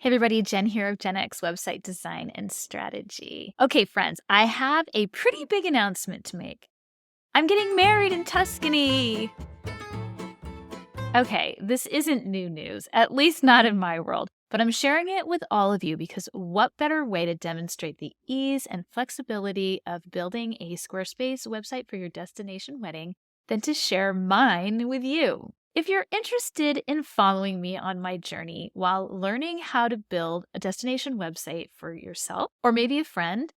Hey everybody, Jen here of Gen X Website Design and Strategy. Okay, friends, I have a pretty big announcement to make. I'm getting married in Tuscany! Okay, this isn't new news, at least not in my world, but I'm sharing it with all of you because what better way to demonstrate the ease and flexibility of building a Squarespace website for your destination wedding than to share mine with you? If you're interested in following me on my journey while learning how to build a destination website for yourself or maybe a friend,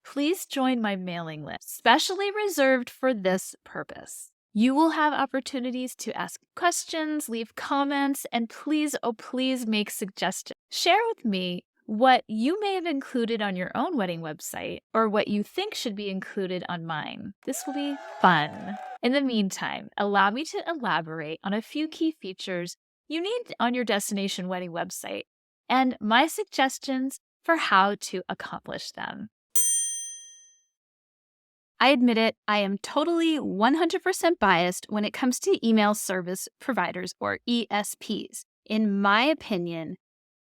please join my mailing list, specially reserved for this purpose. You will have opportunities to ask questions, leave comments, and please, oh please make suggestions. Share with me what you may have included on your own wedding website or what you think should be included on mine. This will be fun. In the meantime, allow me to elaborate on a few key features you need on your destination wedding website and my suggestions for how to accomplish them. I admit it, I am totally 100% biased when it comes to email service providers or ESPs. In my opinion,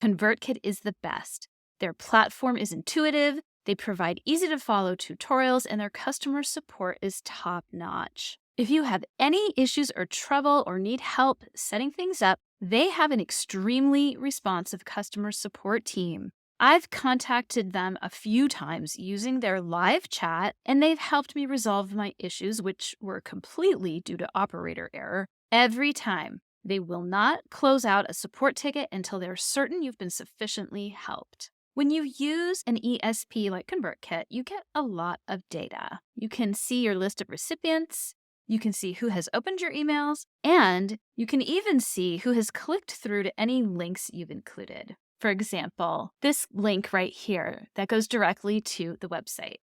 ConvertKit is the best. Their platform is intuitive, they provide easy to follow tutorials, and their customer support is top notch. If you have any issues or trouble or need help setting things up, they have an extremely responsive customer support team. I've contacted them a few times using their live chat, and they've helped me resolve my issues, which were completely due to operator error, every time. They will not close out a support ticket until they're certain you've been sufficiently helped. When you use an ESP like ConvertKit, you get a lot of data. You can see your list of recipients, you can see who has opened your emails, and you can even see who has clicked through to any links you've included. For example, this link right here that goes directly to the website.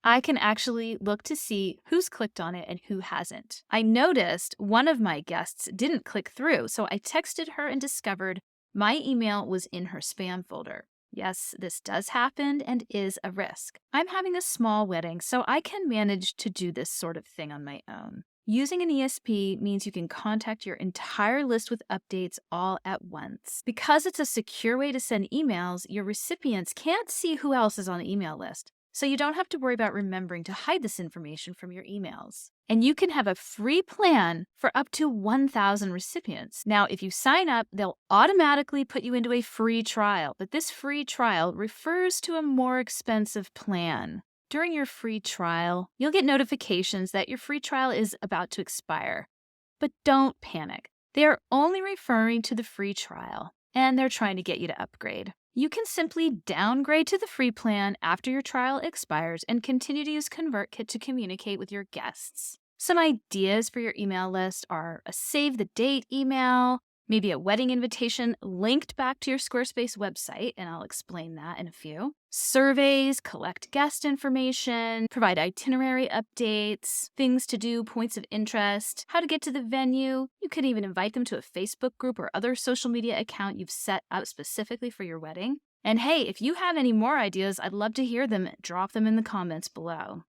I can actually look to see who's clicked on it and who hasn't. I noticed one of my guests didn't click through, so I texted her and discovered my email was in her spam folder. Yes, this does happen and is a risk. I'm having a small wedding, so I can manage to do this sort of thing on my own. Using an ESP means you can contact your entire list with updates all at once. Because it's a secure way to send emails, your recipients can't see who else is on the email list. So you don't have to worry about remembering to hide this information from your emails. And you can have a free plan for up to 1,000 recipients. Now, if you sign up, they'll automatically put you into a free trial, but this free trial refers to a more expensive plan. During your free trial, you'll get notifications that your free trial is about to expire. But don't panic. They are only referring to the free trial, and they're trying to get you to upgrade. You can simply downgrade to the free plan after your trial expires and continue to use ConvertKit to communicate with your guests. Some ideas for your email list are a save the date email, maybe a wedding invitation linked back to your Squarespace website, and I'll explain that in a few. Surveys, collect guest information, provide itinerary updates, things to do, points of interest, how to get to the venue. You could even invite them to a Facebook group or other social media account you've set up specifically for your wedding. And hey, if you have any more ideas, I'd love to hear them. Drop them in the comments below.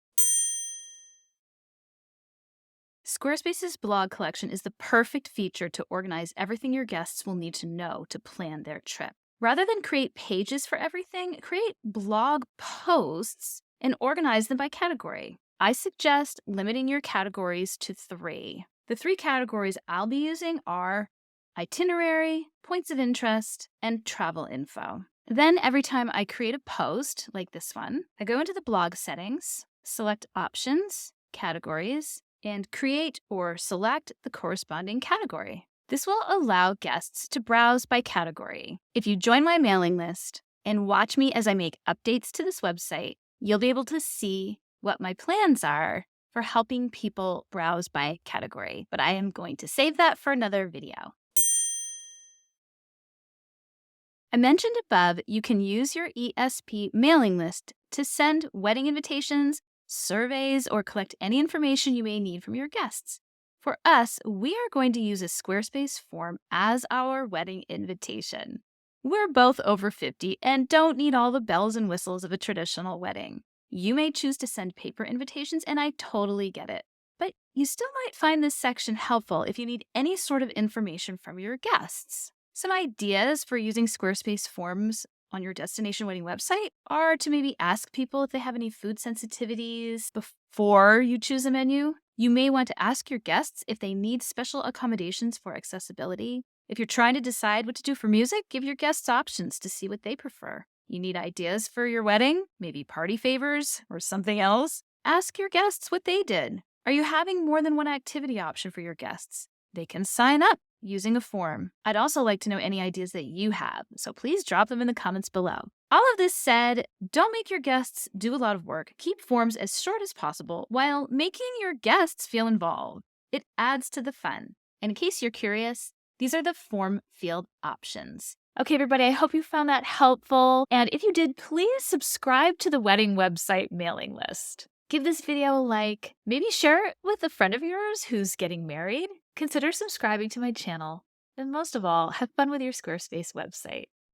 Squarespace's blog collection is the perfect feature to organize everything your guests will need to know to plan their trip. Rather than create pages for everything, create blog posts and organize them by category. I suggest limiting your categories to 3. The 3 categories I'll be using are itinerary, points of interest, and travel info. Then every time I create a post, like this one, I go into the blog settings, select options, categories, and create or select the corresponding category. This will allow guests to browse by category. If you join my mailing list and watch me as I make updates to this website, you'll be able to see what my plans are for helping people browse by category. But I am going to save that for another video. I mentioned above, you can use your ESP mailing list to send wedding invitations, surveys, or collect any information you may need from your guests. For us, we are going to use a Squarespace form as our wedding invitation. We're both over 50 and don't need all the bells and whistles of a traditional wedding. You may choose to send paper invitations, and I totally get it. But you still might find this section helpful if you need any sort of information from your guests. Some ideas for using Squarespace Forms on your destination wedding website are to maybe ask people if they have any food sensitivities before you choose a menu. You may want to ask your guests if they need special accommodations for accessibility. If you're trying to decide what to do for music, give your guests options to see what they prefer. You need ideas for your wedding, maybe party favors or something else? Ask your guests what they did. Are you having more than one activity option for your guests? They can sign up using a form. I'd also like to know any ideas that you have, so please drop them in the comments below. All of this said, don't make your guests do a lot of work. Keep forms as short as possible while making your guests feel involved. It adds to the fun. And in case you're curious, these are the form field options. Okay, everybody, I hope you found that helpful. And if you did, please subscribe to the wedding website mailing list. Give this video a like, maybe share it with a friend of yours who's getting married. Consider subscribing to my channel. And most of all, have fun with your Squarespace website.